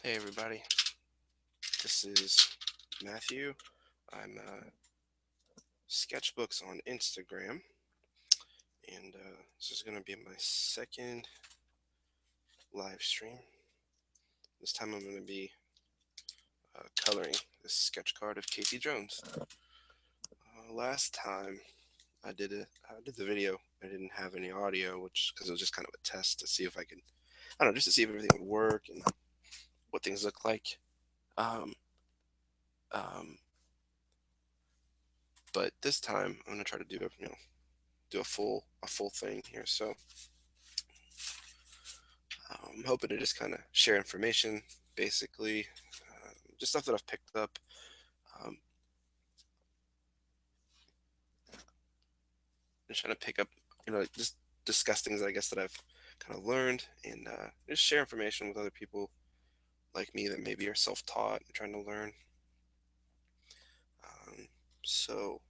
Hey everybody, this is Matthew. I'm Sketchbooks on Instagram, and this is going to be my second live stream. This time I'm going to be coloring this sketch card of Casey Jones. Last time I did the video. I didn't have any audio, which because it was just kind of a test to see if I could, I don't know, just to see if everything would work and what things look like. Um, um, but this time I'm going to try to do a full thing here. So I'm hoping to just kind of share information, basically, just stuff that I've picked up. Um, just trying to pick up, just discuss things I guess that I've kind of learned, and just share information with other people like me that maybe are self-taught and trying to learn. Um, so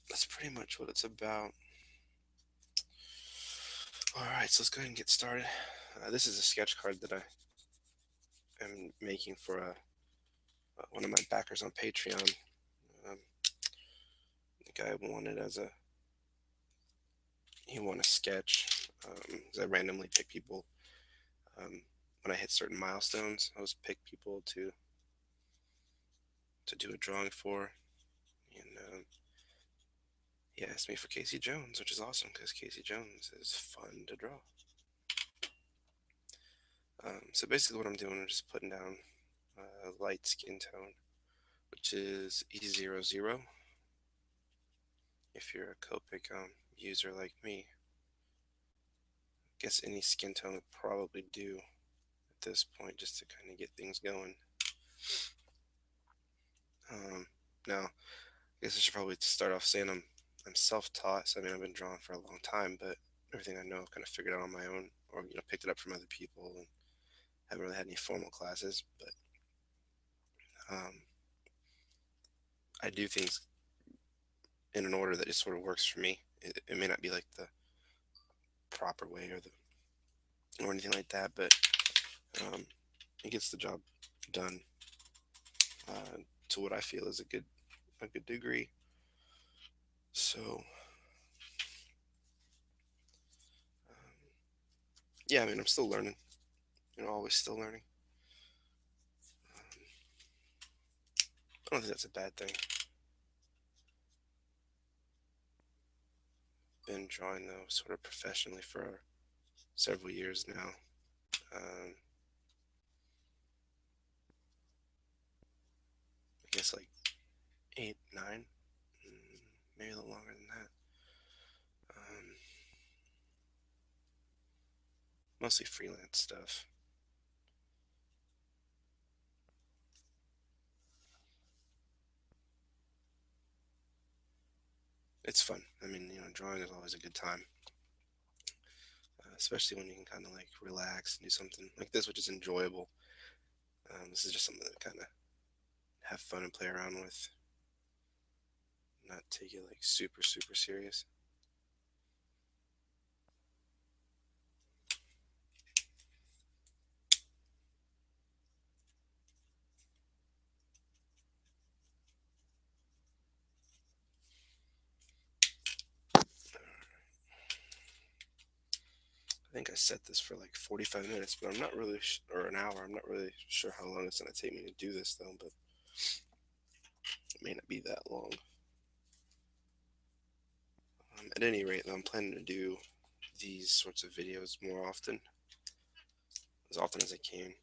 that's pretty much what it's about. All right, so let's go ahead and get started. This is a sketch card that I am making for one of my backers on Patreon. Um, the guy wanted as a he wanted a sketch. 'Cause I randomly pick people when I hit certain milestones. I always pick people to do a drawing for, and he asked me for Casey Jones, which is awesome because Casey Jones is fun to draw. So basically, what I'm doing is just putting down light skin tone, which is E00. If you're a Copic user like me, I guess any skin tone would probably do at this point just to kind of get things going. Now, I guess I should probably start off saying I'm self-taught. So I mean, I've been drawing for a long time, but everything I know I've kind of figured out on my own, or picked it up from other people, and haven't really had any formal classes. But um, I do things in an order that just sort of works for me. It may not be like the proper way or anything like that, but um, it gets the job done to what I feel is a good degree. So um, yeah, I mean, I'm still learning. Always still learning. I don't think that's a bad thing. Been drawing though sort of professionally for several years now. Um, I guess like 8, 9, maybe a little longer than that. Um, Mostly freelance stuff. It's fun. I mean, drawing is always a good time, especially when you can kind of like relax and do something like this, which is enjoyable. This is just something to kind of have fun and play around with, not take it like super, super serious. I think I set this for like 45 minutes, but I'm not really, or an hour. I'm not really sure how long it's going to take me to do this though, but it may not be that long. At any rate, though, I'm planning to do these sorts of videos more often as I can,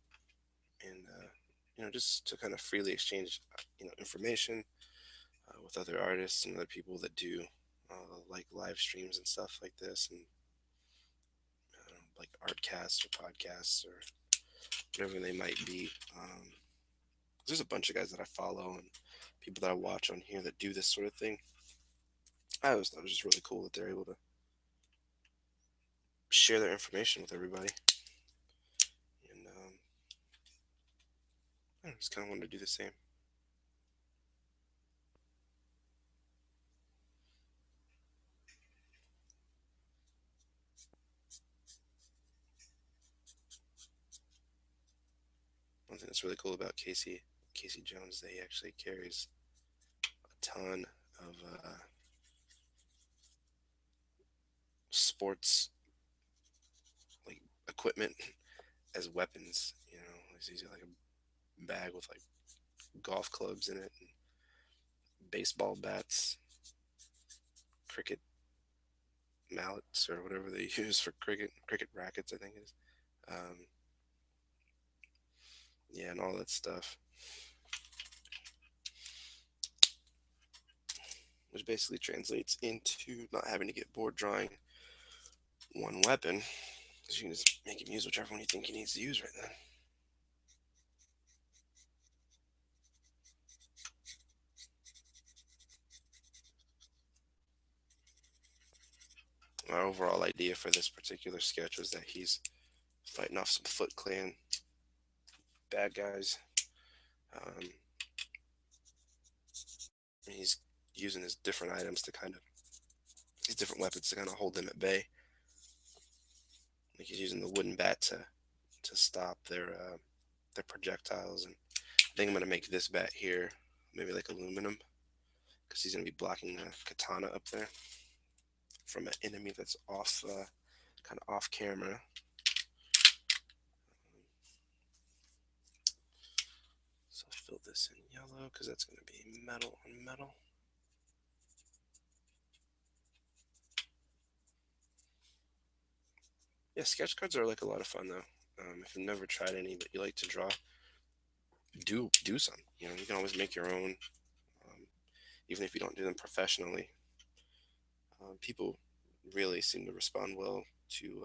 and just to kind of freely exchange, information with other artists and other people that do like live streams and stuff like this, and like art casts or podcasts or whatever they might be. There's a bunch of guys that I follow and people that I watch on here that do this sort of thing. I always thought it was just really cool that they're able to share their information with everybody, and I just kind of wanted to do the same. That's really cool about Casey Jones, that he actually carries a ton of sports like equipment as weapons. He's using like a bag with like golf clubs in it, and baseball bats, cricket mallets, or whatever they use for cricket rackets, I think it is. Um, yeah, and all that stuff, which basically translates into not having to get bored drawing one weapon, because you can just make him use whichever one you think he needs to use right then. Our overall idea for this particular sketch was that he's fighting off some Foot Clan bad guys. Um, he's using his different items to kind of these different weapons to kind of hold them at bay. Like he's using the wooden bat to stop their projectiles, and I think I'm gonna make this bat here maybe like aluminum, because he's gonna be blocking the katana up there from an enemy that's off, kind of off camera. So I'll fill this in yellow because that's gonna be metal on metal. Yeah, sketch cards are like a lot of fun though. If you've never tried any but you like to draw, do some. You can always make your own, um, even if you don't do them professionally. People really seem to respond well to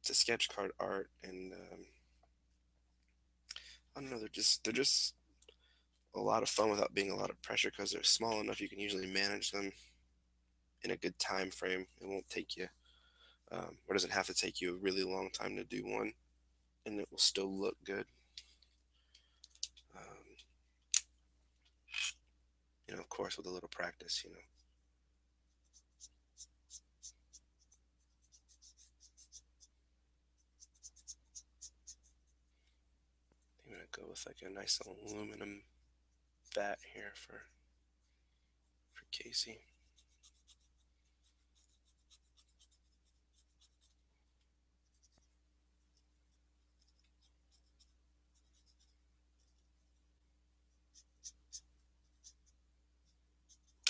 sketch card art, and I don't know, they're just a lot of fun without being a lot of pressure, because they're small enough you can usually manage them in a good time frame. It won't take you, or doesn't have to take you a really long time to do one, and it will still look good. Um, of course, with a little practice. I'm gonna go with like a nice aluminum bat here for Casey.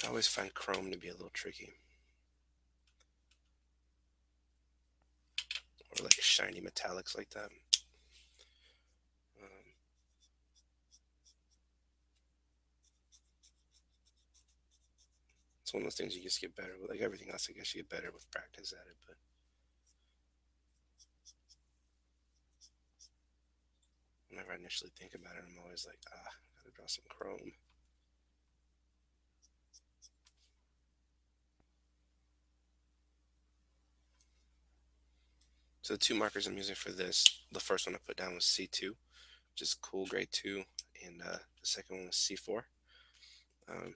I always find chrome to be a little tricky, or like shiny metallics like that. Um, it's one of those things you just get better with. Like everything else, I guess you get better with practice at it. But whenever I initially think about it, I'm always like, I gotta draw some chrome. So the two markers I'm using for this, the first one I put down was C2, which is cool grade 2, and the second one was C4. Um,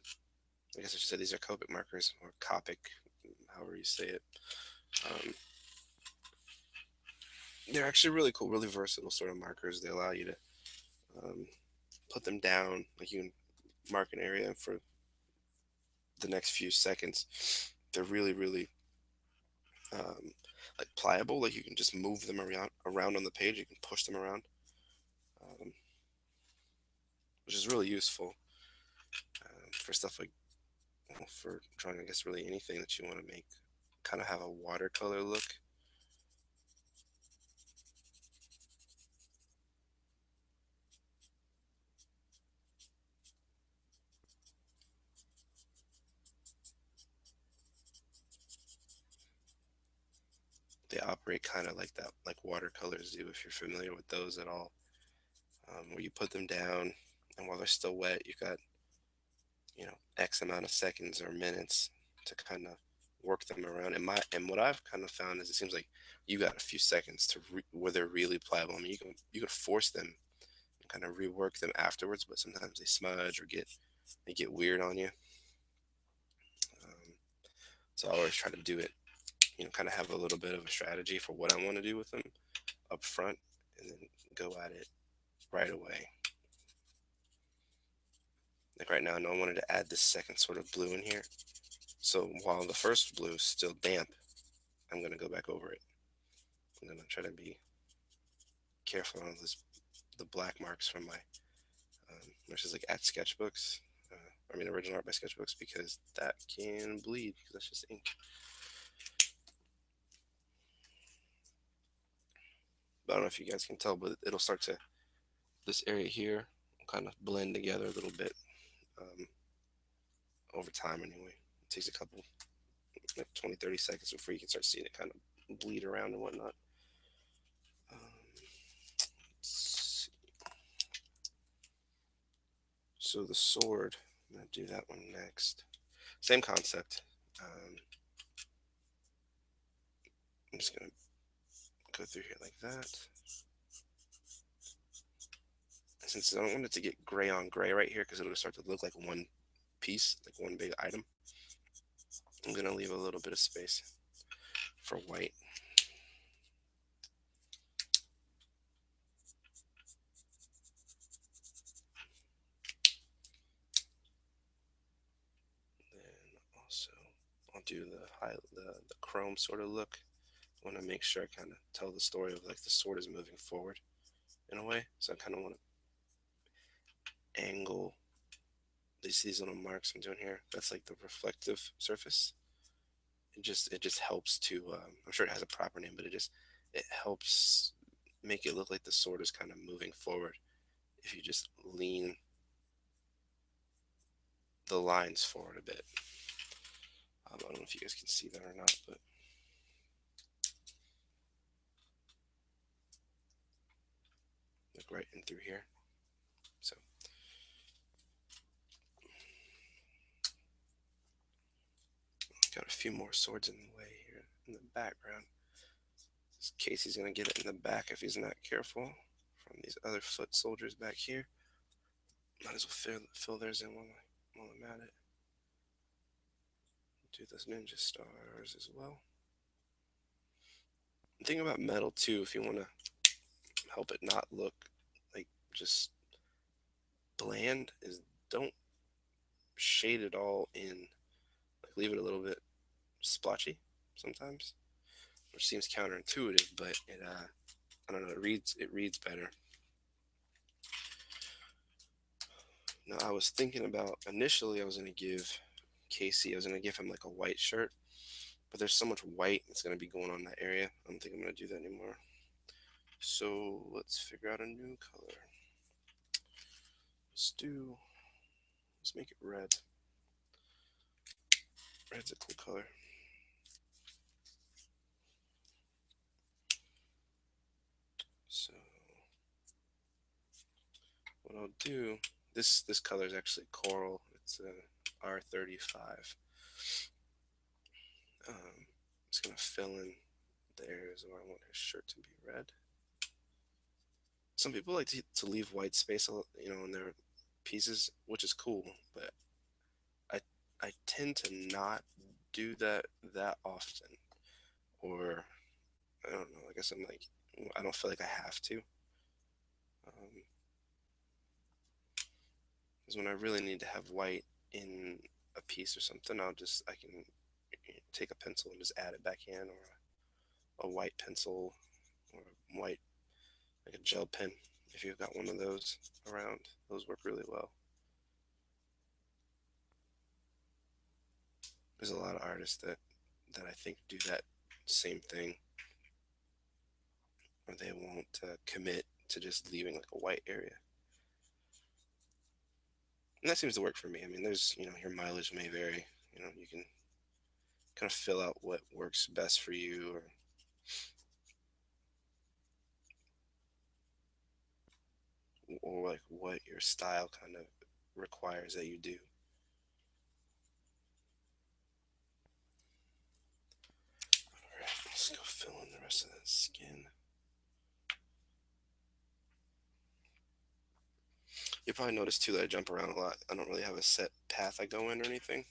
I guess I should say these are Copic markers, or Copic, however you say it. Um, they're actually really cool, really versatile sort of markers. They allow you to um, put them down, like you can mark an area for the next few seconds. They're really, really like pliable. Like you can just move them around on the page. You can push them around, um, which is really useful for stuff like, well, for drawing. I guess really anything that you want to make kind of have a watercolor look. They operate kind of like that, like watercolors do, if you're familiar with those at all. Where you put them down, and while they're still wet, you've got X amount of seconds or minutes to kind of work them around. And what I've kind of found is it seems like you got a few seconds to where they're really pliable. I mean, you can force them and kind of rework them afterwards, but sometimes they smudge or they get weird on you. Um, so I always try to do it, kind of have a little bit of a strategy for what I want to do with them up front, and then go at it right away. Like right now, I know I wanted to add this second sort of blue in here. So while the first blue is still damp, I'm going to go back over it. I'm going to try to be careful on the black marks from my which is like at Sketchbooks. I mean, original art by Sketchbooks, because that can bleed because that's just ink. But I don't know if you guys can tell, but it'll start to, this area here will kind of blend together a little bit um, over time anyway. It takes a couple, like 20, 30 seconds before you can start seeing it kind of bleed around and whatnot. Um, so the sword, I'm going to do that one next. Same concept. I'm just going to go through here like that. Since I don't want it to get gray on gray right here because it'll start to look like one piece, like one big item, I'm going to leave a little bit of space for white. Then also I'll do the chrome sort of look. I want to make sure I kind of tell the story of like the sword is moving forward in a way. So I kind of want to angle these little marks I'm doing here. That's like the reflective surface. It just helps to I'm sure it has a proper name, but it helps make it look like the sword is kind of moving forward if you just lean the lines forward a bit. I don't know if you guys can see that or not, but look right in through here. So got a few more swords in the way here in the background. Casey's gonna get it in the back if he's not careful from these other foot soldiers back here. Might as well fill theirs in while I'm at it. Do those ninja stars as well. The thing about metal too, if you want to help it not look like just bland, is don't shade it all in. Like leave it a little bit splotchy sometimes, which seems counterintuitive, but it I don't know, it reads better. Now I was thinking about, initially I was gonna give Casey, I was gonna give him like a white shirt, but there's so much white that's gonna be going on in that area. I don't think I'm gonna do that anymore. So let's figure out a new color. Let's make it red. Red's a cool color. So what I'll do, this color is actually coral. It's a R35. I'm just gonna fill in the areas where I want his shirt to be red. Some people like to leave white space, in their pieces, which is cool, but I I tend to not do that often, or I don't know. I guess I'm like, I don't feel like I have to. Because when I really need to have white in a piece or something, I can take a pencil and just add it back in, or a white pencil, or a white, like a gel pen. If you've got one of those around, those work really well. There's a lot of artists that I think do that same thing, or they won't commit to just leaving like a white area. And that seems to work for me. I mean, your mileage may vary. You can kind of fill out what works best for you, or like what your style kind of requires that you do. All right, let's go fill in the rest of that skin. You'll probably notice too that I jump around a lot. I don't really have a set path I go in or anything.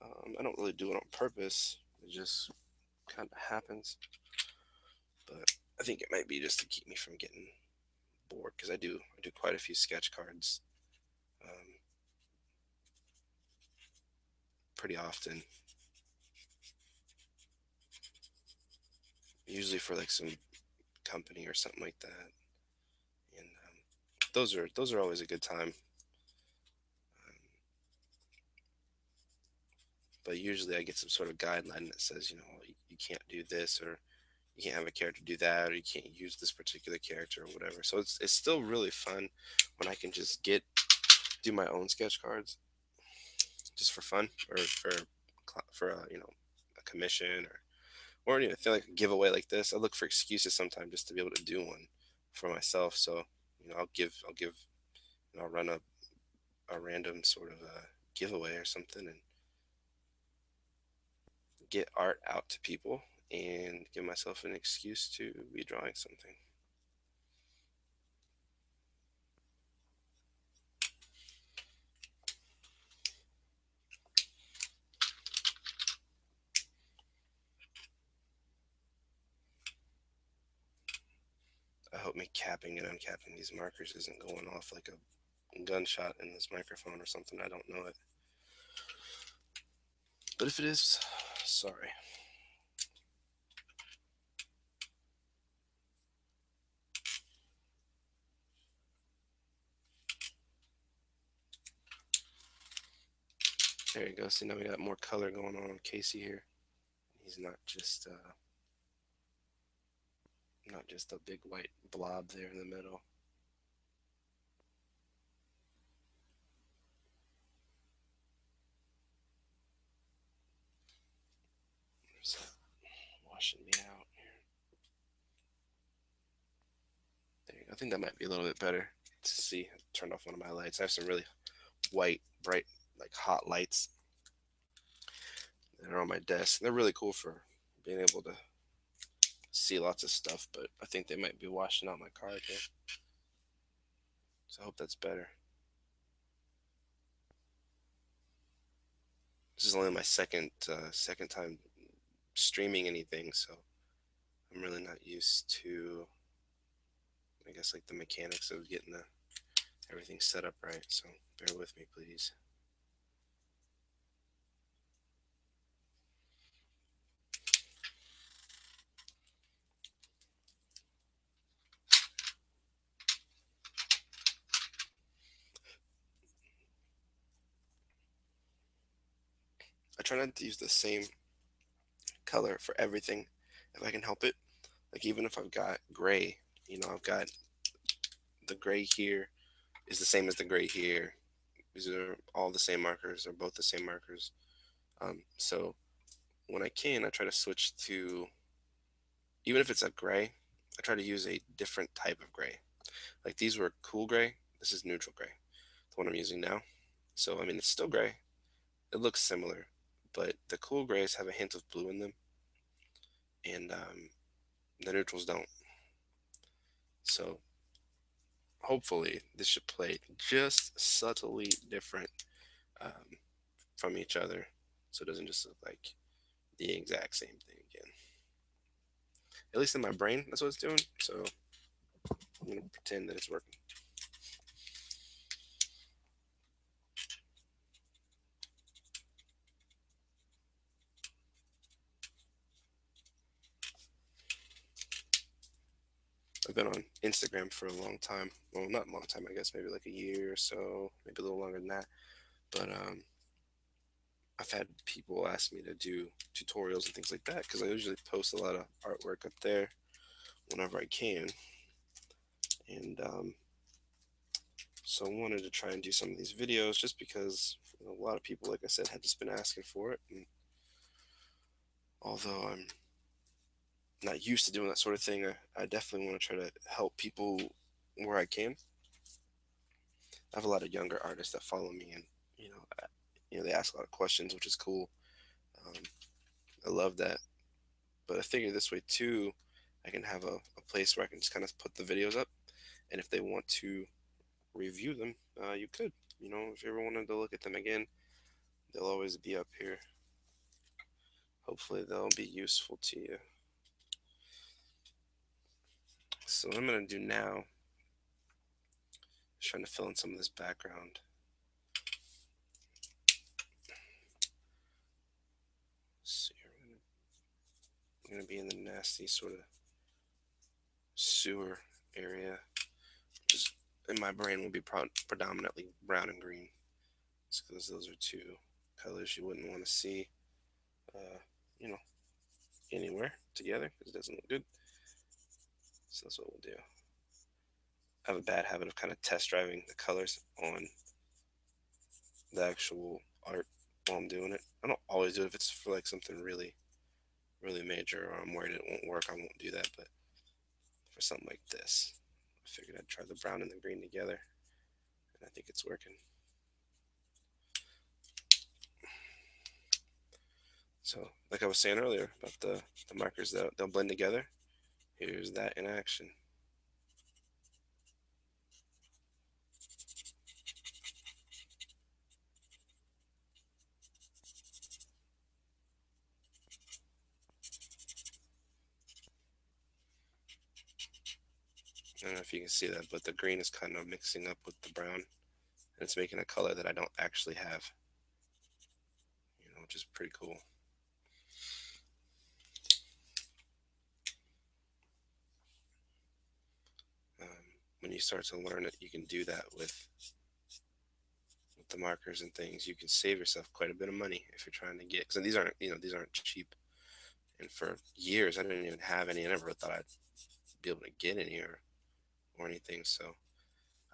I don't really do it on purpose. It just kind of happens. But I think it might be just to keep me from getting bored because I do quite a few sketch cards um, pretty often, usually for like some company or something like that. And those are always a good time. Um, but usually I get some sort of guideline that says, you can't do this, or you can't have a character do that, or you can't use this particular character or whatever. So it's still really fun when I can just do my own sketch cards just for fun, or for a commission, or even feel like a giveaway like this. I look for excuses sometimes just to be able to do one for myself. So I'll run a random sort of giveaway or something, and get art out to people and give myself an excuse to be drawing something. I hope me capping and uncapping these markers isn't going off like a gunshot in this microphone or something. I don't know it. But if it is, sorry. There you go. See, now we got more color going on Casey here. He's not just a big white blob there in the middle. There's washing me out here. There you go. I think that might be a little bit better to see. I turned off one of my lights. I have some really white, bright, like hot lights that are on my desk. They're really cool for being able to see lots of stuff, but I think they might be washing out my card here. So I hope that's better. This is only my second time streaming anything, so I'm really not used to, I guess, like the mechanics of getting everything set up right. So bear with me, please. I try not to use the same color for everything if I can help it. Like even if I've got gray, I've got the gray here is the same as the gray here. These are all the same markers, or both the same markers. So when I can, I try to switch to, even if it's a gray, I try to use a different type of gray. Like these were cool gray. This is neutral gray, the one I'm using now. So I mean, it's still gray. It looks similar, but the cool grays have a hint of blue in them, and the neutrals don't. So hopefully, this should play just subtly different um, from each other, so it doesn't just look like the exact same thing again. At least in my brain, that's what it's doing. So I'm gonna pretend that it's working. I've been on Instagram for a long time. Well, not a long time, I guess, maybe like a year or so, maybe a little longer than that. But I've had people ask me to do tutorials and things like that because I usually post a lot of artwork up there whenever I can. And so I wanted to try and do some of these videos just because a lot of people, like I said, had just been asking for it. And although I'm not used to doing that sort of thing, I definitely want to try to help people where I can. I have a lot of younger artists that follow me, and they ask a lot of questions, which is cool. Um, I love that. But I figure this way too, I can have a place where I can just kind of put the videos up, and if they want to review them, you could. If you ever wanted to look at them again, they'll always be up here. Hopefully, they'll be useful to you. So what I'm gonna do now Just trying to fill in some of this background. Let's see, we're gonna be in the nasty sort of sewer area, which is in my brain will be predominantly brown and green. It's because those are two colors you wouldn't want to see, uh, you know, anywhere together because it doesn't look good. So that's what we'll do. I have a bad habit of kind of test driving the colors on the actual art while I'm doing it. I don't always do it if it's for like something really, really major or I'm worried it won't work. I won't do that. But for something like this, I figured I'd try the brown and the green together, and I think it's working. So, like I was saying earlier about the markers that they'll blend together, here's that in action. I don't know if you can see that, but the green is kind of mixing up with the brown, and it's making a color that I don't actually have, which is pretty cool. When you start to learn it, you can do that with the markers and things. You can save yourself quite a bit of money if you're trying to get. Because these aren't cheap. And for years, I didn't even have any. I never thought I'd be able to get any or anything. So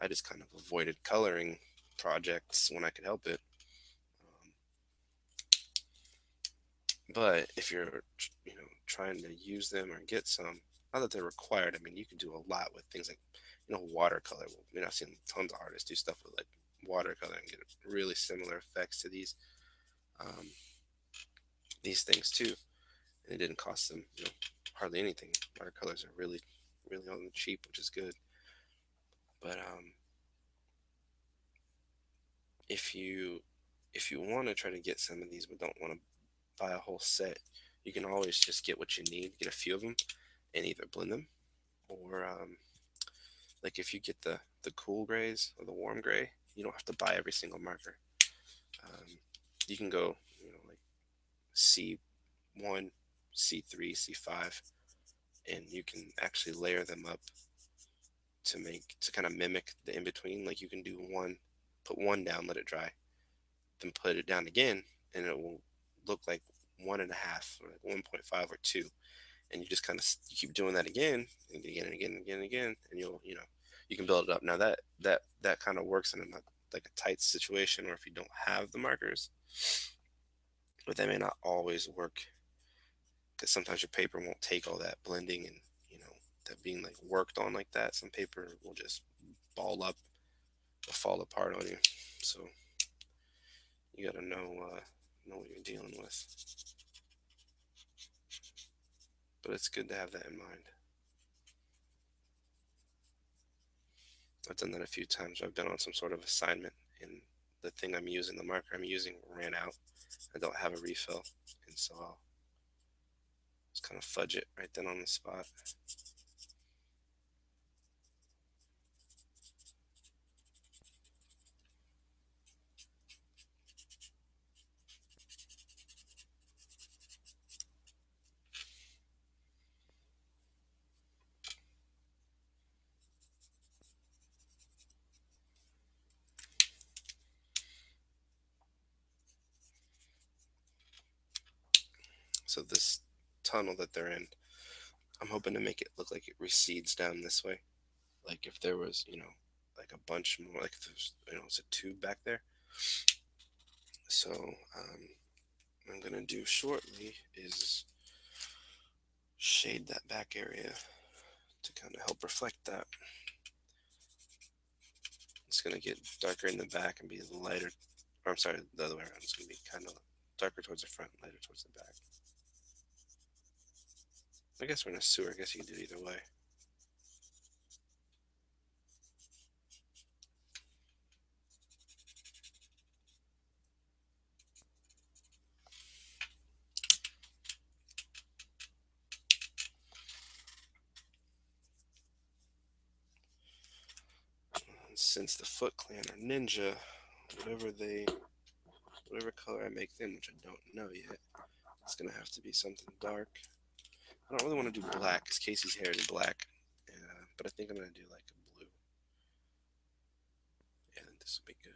I just kind of avoided coloring projects when I could help it. Um, but if you're, trying to use them or get some, not that they're required. I mean, you can do a lot with things like, watercolor. I've seen tons of artists do stuff with like watercolor and get really similar effects to um, these things too. And it didn't cost them, hardly anything. Watercolors are really, really on the cheap, which is good. But if you want to try to get some of these but don't want to buy a whole set, you can always just get what you need, get a few of them, and either blend them or like if you get the cool grays or the warm gray, you don't have to buy every single marker. You can go, like C1, C3, C5, and you can actually layer them up to kind of mimic the in between. Like you can do one, put one down, let it dry, then put it down again, and it will look like one and a half, or like 1.5 or two. And you just kind of you keep doing that again and again and again and again and again, and you can build it up. Now that kind of works in like a tight situation, or if you don't have the markers, but that may not always work because sometimes your paper won't take all that blending and that being like worked on like that. Some paper will just ball up or fall apart on you. So you got to know what you're dealing with. But it's good to have that in mind. I've done that a few times. I've been on some sort of assignment and the thing I'm using, the marker I'm using, ran out. I don't have a refill, and so I'll just kind of fudge it right then on the spot. So this tunnel that they're in, I'm hoping to make it look like it recedes down this way. Like if there was, like a bunch more, like if there's, it's a tube back there. So what I'm gonna do shortly is shade that back area to kind of help reflect that. It's gonna get darker in the back and be lighter. Or I'm sorry, the other way around. It's gonna be kind of darker towards the front, lighter towards the back. I guess we're in a sewer. I guess you can do it either way. since the Foot Clan are ninja, whatever they, whatever color I make them, which I don't know yet, it's gonna have to be something dark. I don't really want to do black because Casey's hair is black, but I think I'm gonna do like a blue. Yeah, I think this will be good.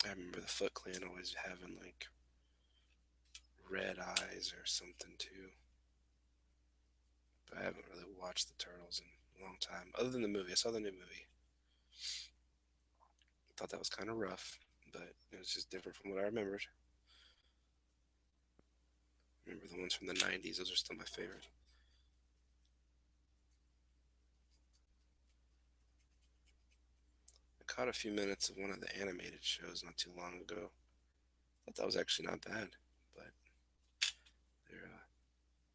I remember the Foot Clan always having like red eyes or something too. But I haven't really watched the Turtles in a long time, other than the movie. I saw the new movie. Thought that was kind of rough, but it was just different from what I remembered. Remember the ones from the '90s? Those are still my favorite. I caught a few minutes of one of the animated shows not too long ago. Thought that was actually not bad, but they're uh,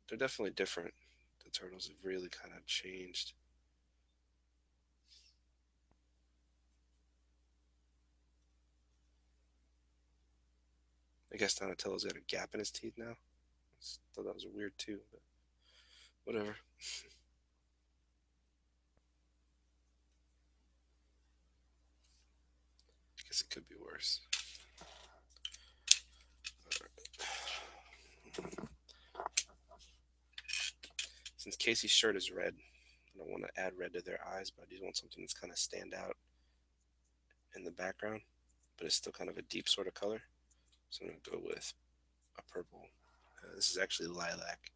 they're definitely different. The Turtles have really kind of changed. I guess Donatello's got a gap in his teeth now. Thought that was weird too, but whatever. I guess it could be worse. Since Casey's shirt is red, I don't want to add red to their eyes, but I do want something that's kind of stand out in the background, but it's still kind of a deep sort of color. So I'm gonna go with a purple. This is actually lilac.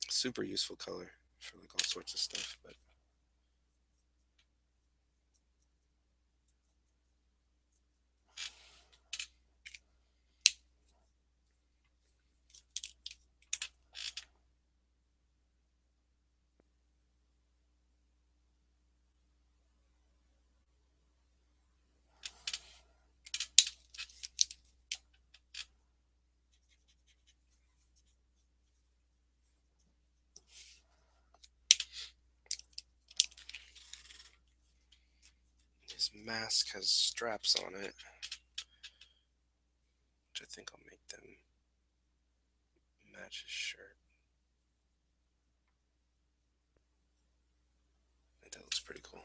Super useful color for like all sorts of stuff. But his mask has straps on it, which I think I'll make them match his shirt. I think that looks pretty cool.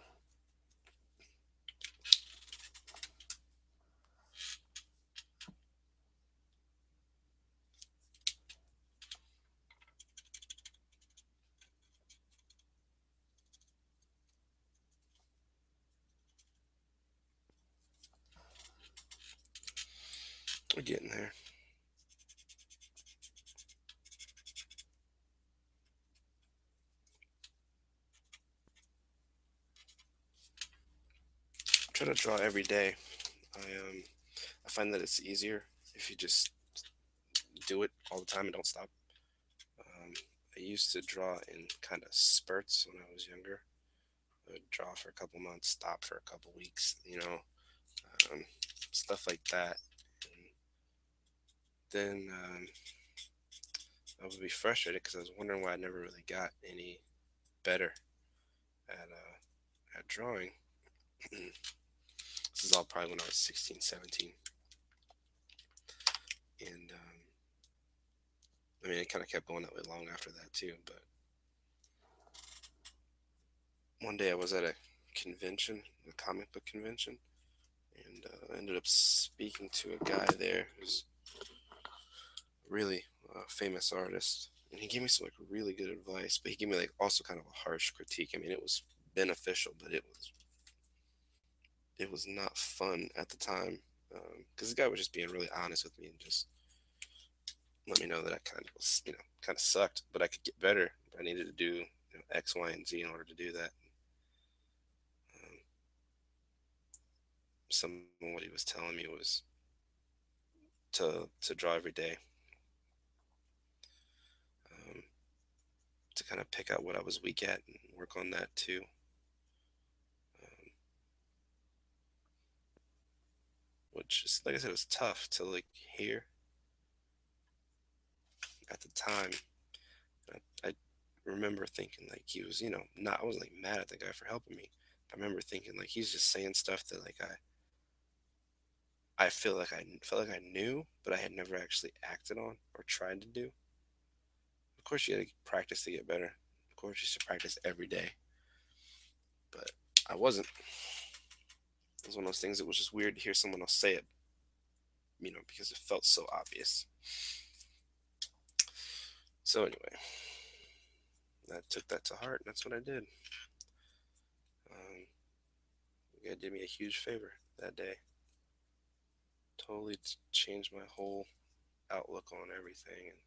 We're getting there. I try to draw every day. I find that it's easier if you just do it all the time and don't stop. Um, I used to draw in kind of spurts when I was younger. I would draw for a couple months, stop for a couple weeks, um, stuff like that. And then I would be frustrated because I was wondering why I never really got any better at drawing. This is all probably when I was 16, 17. And I mean, it kind of kept going that way long after that, too. But one day I was at a convention, a comic book convention, and I ended up speaking to a guy there who's a really famous artist. And he gave me some like really good advice, but he gave me like also kind of a harsh critique. I mean, it was beneficial, but it was not fun at the time because the guy was just being really honest with me and just let me know that I kind of was, kind of sucked, but I could get better. I needed to do X, Y, and Z in order to do that. Um, some of what he was telling me was to draw every day, um, to kind of pick out what I was weak at and work on that too. Um, which is, like I said, it was tough to like hear at the time. I remember thinking like he was, not I wasn't like mad at the guy for helping me. I remember thinking like he's just saying stuff that like I feel like I felt like I knew, but I had never actually acted on or tried to do. Of course, you got to practice to get better. Of course, you should practice every day. But I wasn't. It was one of those things that was just weird to hear someone else say it, because it felt so obvious. So anyway, I took that to heart, and that's what I did. Um, the guy did me a huge favor that day. Totally changed my whole outlook on everything, and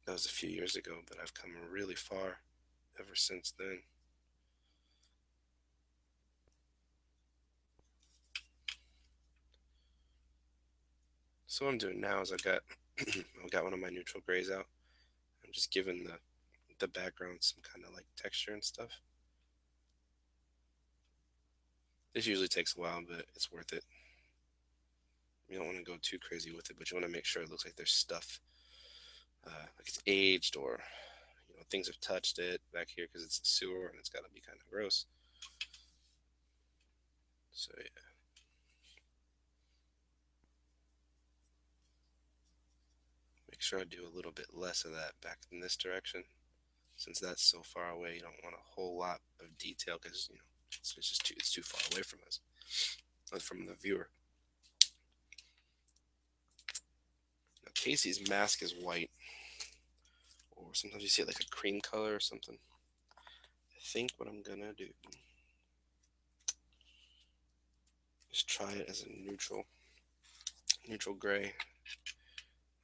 that was a few years ago. But I've come really far ever since then. So what I'm doing now is I got one of my neutral grays out. I'm just giving the background some kind of like texture and stuff. This usually takes a while, but it's worth it. You don't want to go too crazy with it, but you want to make sure it looks like there's stuff, like it's aged, or things have touched it back here because it's a sewer and it's got to be kind of gross. So yeah, make sure I do a little bit less of that back in this direction, since that's so far away. You don't want a whole lot of detail because it's just too far away from us, from the viewer. Now, Casey's mask is white, or sometimes you see it like a cream color or something. I think what I'm gonna do is try it as a neutral gray.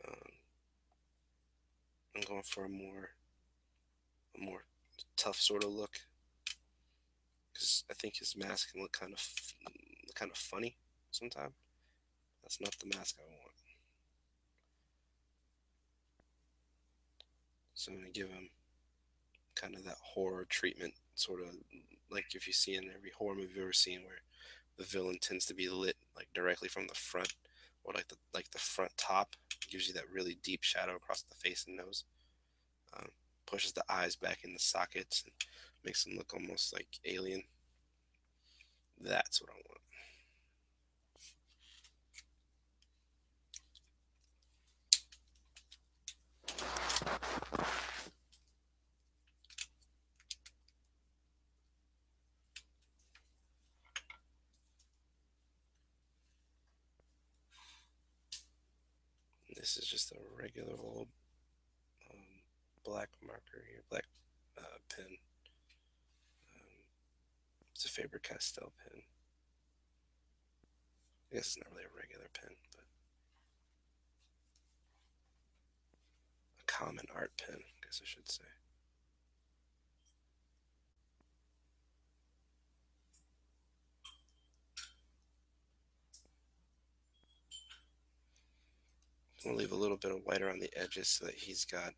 Um, I'm going for a more tough sort of look, because I think his mask can look kind of funny sometimes. That's not the mask I want. So I'm gonna give him kind of that horror treatment, sort of like if you see in every horror movie you've ever seen, where the villain tends to be lit like directly from the front, or like the front top gives you that really deep shadow across the face and nose. Um, Pushes the eyes back in the sockets and makes them look almost like alien. That's what I want. This is just a regular old um, black marker here, black pen. Um, it's a Faber-Castell pen. I guess it's not really a regular pen, but a common art pen, I guess I should say. I'm gonna leave a little bit of white around the edges so that he's got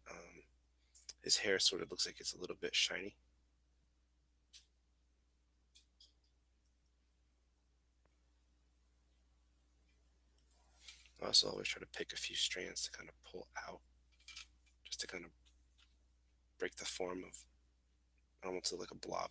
his hair sort of looks like it's a little bit shiny. I also always try to pick a few strands to kind of pull out, just to kind of break the form of almost like a blob.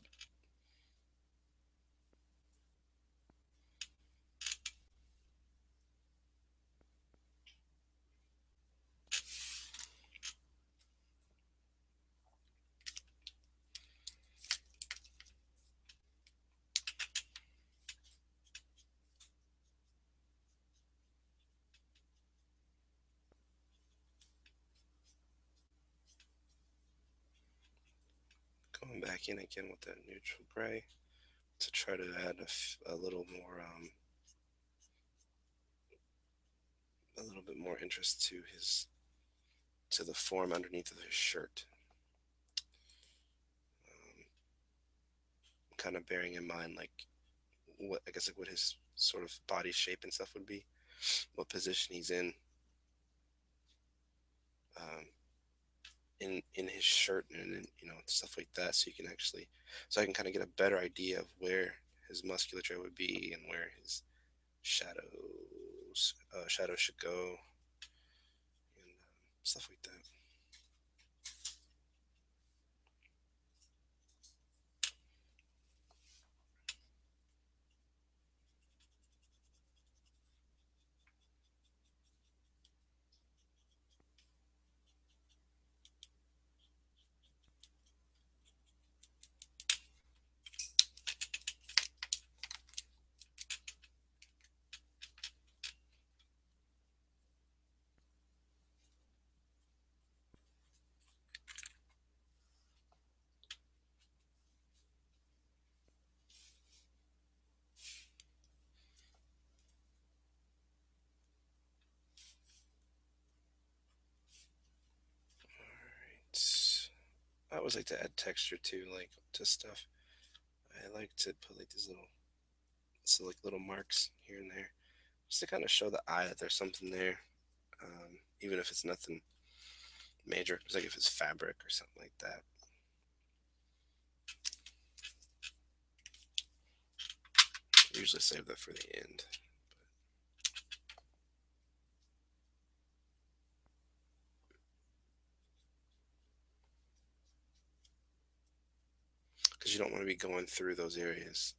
Going back in again with that neutral gray to try to add a little more, a little bit more interest to the form underneath of his shirt. Kind of bearing in mind like what I guess like what his sort of body shape and stuff would be, what position he's um, in his shirt, and stuff like that. So I can kind of get a better idea of where his musculature would be and where his shadows should go, and stuff like that. always like to add texture too, like to stuff. I like to put like these little, so like little marks here and there, just to kind of show the eye that there's something there, even if it's nothing major. It's like if it's fabric or something like that. I usually save that for the end because you don't want to be going through those areas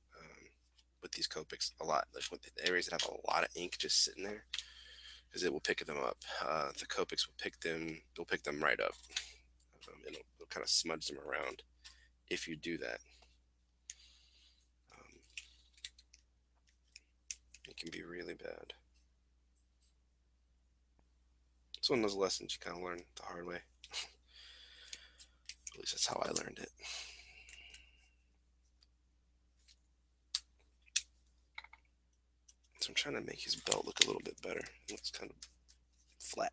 with these Copics a lot. Like with the areas that have a lot of ink just sitting there, because it will pick them up. The Copics will pick them. They'll pick them right up. It'll kind of smudge them around if you do that. Um, it can be really bad. It's one of those lessons you kind of learn the hard way. At least that's how I learned it. So I'm trying to make his belt look a little bit better. It looks kind of flat.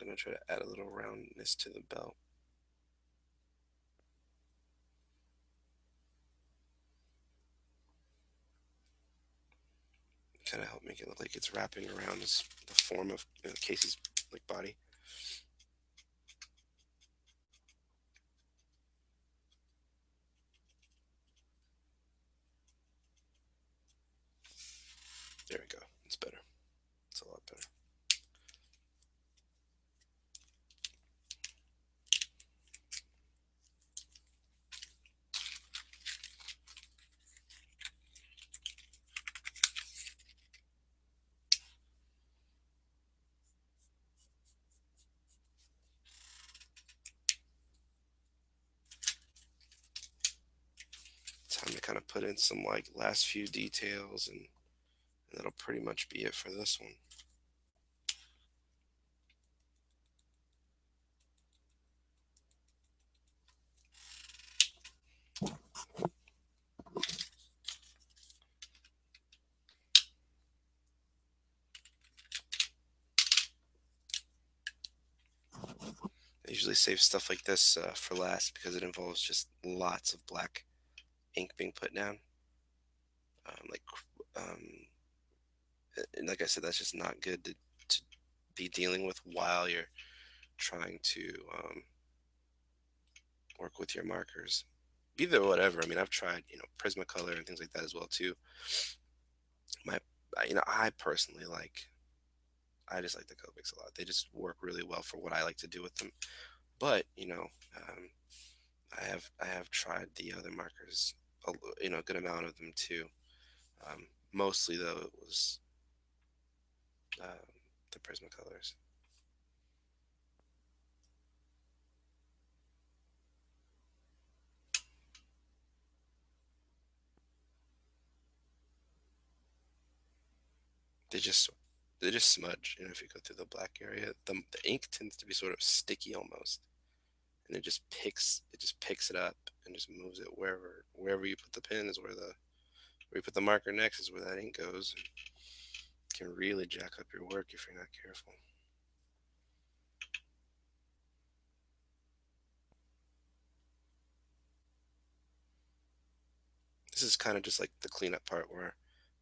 I'm gonna try to add a little roundness to the belt. Kind of help make it look like it's wrapping around the form of Casey's like body. There we go. It's better. It's a lot better. Time to kind of put in some like last few details, and that'll pretty much be it for this one. I usually save stuff like this for last because it involves just lots of black ink being put down. Like, and like I said, that's just not good to be dealing with while you're trying to work with your markers. Either whatever. I mean, I've tried, Prismacolor and things like that as well too. My, I personally like. I just like the Copics a lot. They just work really well for what I like to do with them. But I have tried the other markers, a good amount of them too. Mostly though, it was um, the Prismacolors. They just they just smudge. If you go through the black area, the ink tends to be sort of sticky almost, and it just picks it up and just moves it wherever you put the pen is where you put the marker next is where that ink goes. And can really jack up your work if you're not careful. This is kind of just like the cleanup part where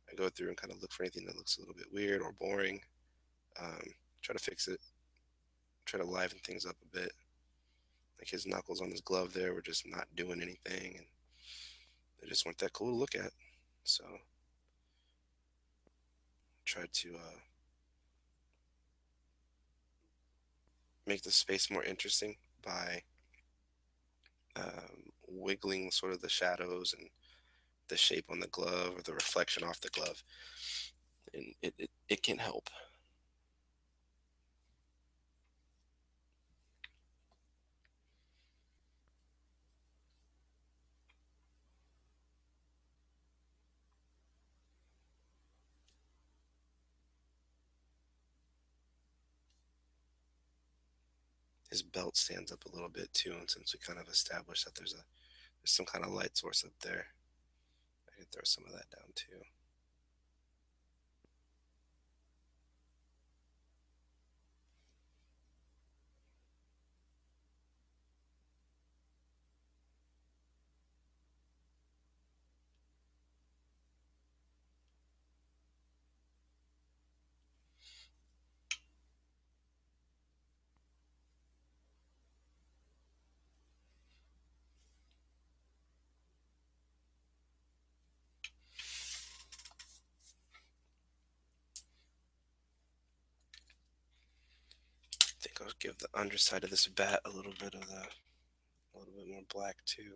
I go through and kind of look for anything that looks a little bit weird or boring. Try to fix it. Try to liven things up a bit. Like his knuckles on his glove there were just not doing anything, and they just weren't that cool to look at. So tried to make the space more interesting by wiggling sort of the shadows and the shape on the glove or the reflection off the glove, and it can help. His belt stands up a little bit too, and since we kind of established that there's some kind of light source up there, I can throw some of that down too. give the underside of this bat a little bit more black too.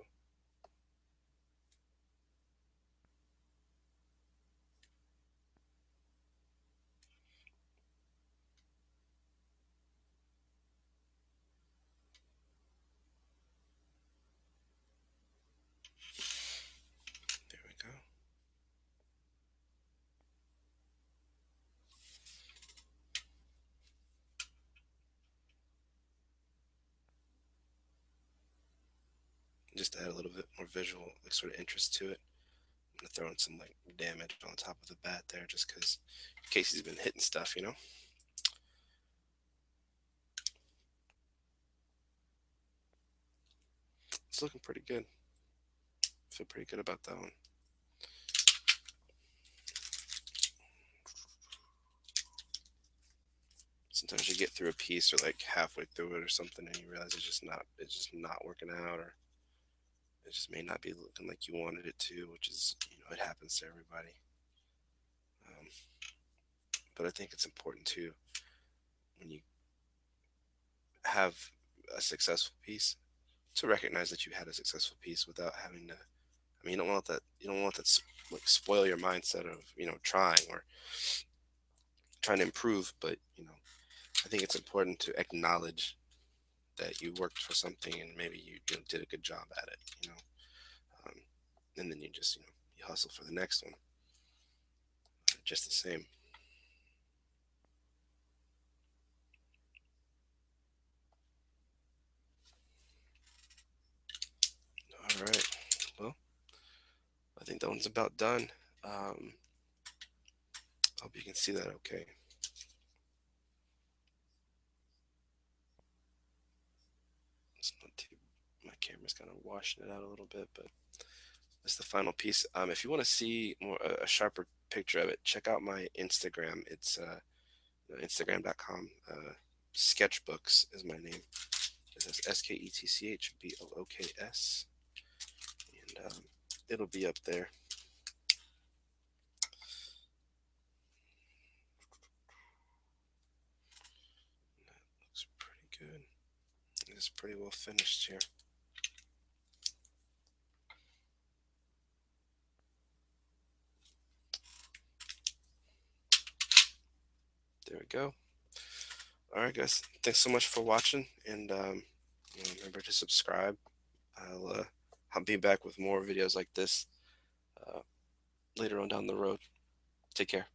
There we go. Just to add a little bit more visual, like sort of interest to it. I'm gonna throw in some like damage on top of the bat there, just because in case he's been hitting stuff, you know. It's looking pretty good. Feel pretty good about that one. Sometimes you get through a piece or like halfway through it or something, and you realize it's just not working out, or it just may not be looking like you wanted it to, which is, it happens to everybody. Um, but I think it's important too, when you have a successful piece, to recognize that you had a successful piece without having to. I mean, you don't want that like spoil your mindset of trying or trying to improve. But I think it's important to acknowledge that you worked for something and maybe you did a good job at it. Um, and then you just you hustle for the next one, just the same. All right. Well, I think that one's about done. Um, Hope you can see that okay. It's not too. My camera's kind of washing it out a little bit, but that's the final piece. If you want to see more a sharper picture of it, check out my Instagram. It's Instagram.com. Sketchbooks is my name. It says SKETCHBOOKS, and it'll be up there. That looks pretty good. It's pretty well finished here. There we go. All right, guys. Thanks so much for watching, and remember to subscribe. I'll be back with more videos like this uh, later on down the road. Take care.